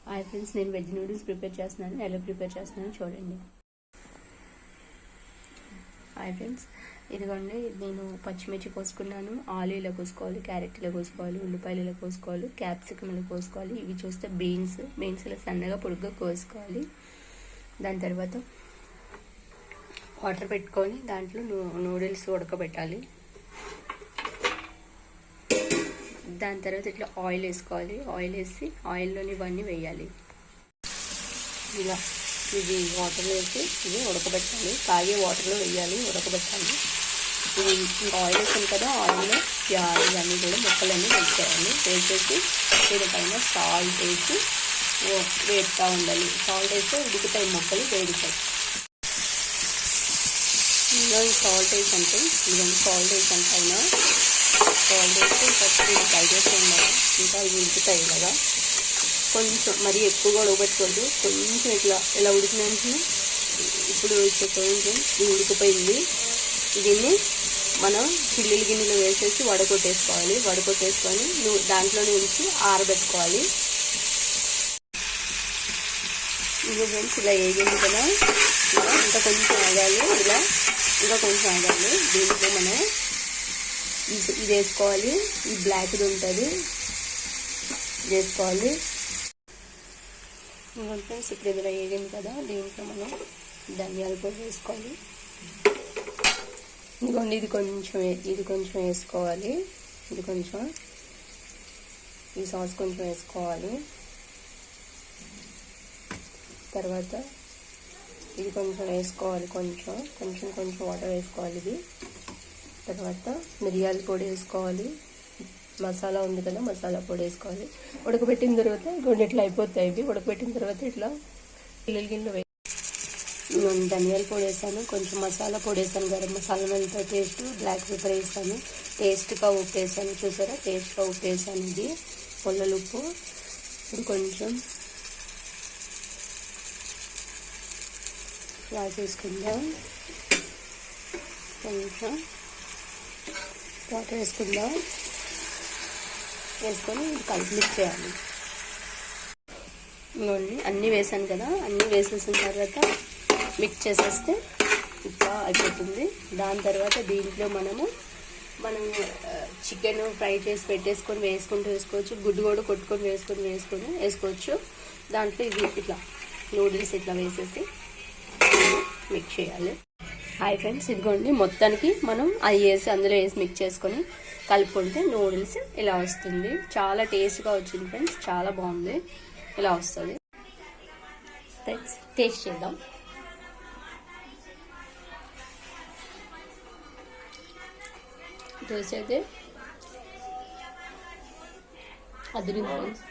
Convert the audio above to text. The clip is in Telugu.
హాయ్ ఫ్రెండ్స్, నేను వెజ్ నూడిల్స్ ప్రిపేర్ చేస్తున్నాను. ఎలా ప్రిపేర్ చేస్తున్నాను చూడండి. హాయ్ ఫ్రెండ్స్, ఇదిగోండి నేను పచ్చిమిర్చి కోసుకున్నాను. ఆలు ఇలా కోసుకోవాలి, క్యారెట్ ఇలా కోసుకోవాలి, ఉల్లిపాయలు ఇలా కోసుకోవాలి, క్యాప్సికమ్ ఇలా కోసుకోవాలి. ఇవి చూస్తే బీన్స్ ఇలా సన్నగా పొడుగ్గా కోసుకోవాలి. దాని తర్వాత వాటర్ పెట్టుకొని దాంట్లో నూడిల్స్ ఉడకబెట్టాలి. దాని తర్వాత ఇట్లా ఆయిల్ వేసుకోవాలి. ఆయిల్ వేసి ఆయిల్లోని ఇవన్నీ వేయాలి. ఇలా ఇది వాటర్లో వేసి ఇది ఉడకబెట్టాలి. కాగే వాటర్లో వేయాలి, ఉడకబెట్టాలి. ఇది ఇంకా ఆయిల్ వేసాను కదా, ఆయిల్లో ఇవన్నీ కూడా ముక్కలన్నీ వేసేయాలి. వేసేసి దీనిపైన సాల్ట్ వేసి వేస్తూ ఉండాలి. సాల్ట్ వేస్తే ఉడుకుతాయి ముక్కలు, వేడుతాయి. ఇంకా సాల్ట్ వేసి అంటే ఇవన్నీ సాల్ట్ వేసి అంటే అయినా సాల్ట్ వేసి ఫస్ట్ ఫ్రై చేసి ఉండాలి. ఇంకా ఇవి ఉడుకుతాయి ఇలాగా. కొంచెం మరీ ఎక్కువగా ఉడకబెట్టుకోవద్దు. కొంచెం ఇలా ఉడికిన వెంటనే ఇప్పుడు కొంచెం ఇది ఉడికిపోయింది. దీన్ని మనం చిల్లీల గిన్నెలో వేసేసి వడకొట్టేసుకోవాలి. వడకొట్టేసుకొని దాంట్లో నుంచి ఆరబెట్టుకోవాలి. ఇంకా ఫ్రెండ్స్ ఇలా వేగింది కదా, ఇంకా కొంచెం ఆగాలి. ఇంకా కొంచెం ఆగాలి. దీంట్లో మనం ఇది వేసుకోవాలి. ఈ బ్లాక్ది ఉంటుంది, వేసుకోవాలి. ఇంకా ఫ్రెండ్స్ ఇప్పుడు ఇదిలో వేగింది కదా, దీంట్లో మనం ధనియాల పొడి వేసుకోవాలి. ఇదిగోండి ఇది కొంచెం వేసుకోవాలి. ఇది కొంచెం ఈ సాస్ కొంచెం వేసుకోవాలి. తర్వాత ఇది కొంచెం వేసుకోవాలి. కొంచెం వాటర్ వేసుకోవాలి. ఇది తర్వాత మిరియాల పొడి వేసుకోవాలి. మసాలా ఉంది కదా, మసాలా పొడి వేసుకోవాలి. ఉడకబెట్టిన తర్వాత రెండు ఇట్లా అయిపోతాయి. ఇవి ఉడకబెట్టిన తర్వాత ఇట్లా పిల్లల గిన్నెలో ధనియాల పొడి వేసాను, కొంచెం మసాలా పొడి వేసాను, గరం మసాలా వెళ్తా టేస్ట్, బ్లాక్ పెప్పర్ వేసాను, టేస్ట్గా ఉప్పు వేసాను. చూసారా, టేస్ట్గా ఉప్పు వేసాను. ఇది పుల్లల ఉప్పు. ఇప్పుడు కొంచెం ఫ్లాస్ వేసుకుందాం. కొంచెం వాటర్ వేసుకుందాం. వేసుకొని కలిపి మిక్స్ చేయాలి. అన్నీ వేసాను కదా, అన్నీ వేసేసిన తర్వాత మిక్స్ చేసేస్తే ఇట్లా అయిపోతుంది. దాని తర్వాత దీంట్లో మనం చికెన్ ఫ్రై చేసి పెట్టేసుకొని వేసుకోవచ్చు. గుడ్డు కూడా కొట్టుకొని వేసుకోవచ్చు. దాంట్లో ఇది ఇట్లా నూడిల్స్ ఇట్లా వేసేసి మిక్స్ చేయాలి. హాయ్ ఫ్రెండ్స్, ఇదిగోండి మొత్తానికి మనం అందులో వేసి మిక్స్ చేసుకొని కలుపుకుంటే నూడిల్స్ ఇలా వస్తుంది. చాలా టేస్ట్గా వచ్చింది ఫ్రెండ్స్, చాలా బాగుంది. ఇలా వస్తుంది ఫ్రెండ్స్, టేస్ట్ చేద్దాం. టేస్ట్ అయితే అదిరింది ఫ్రెండ్స్.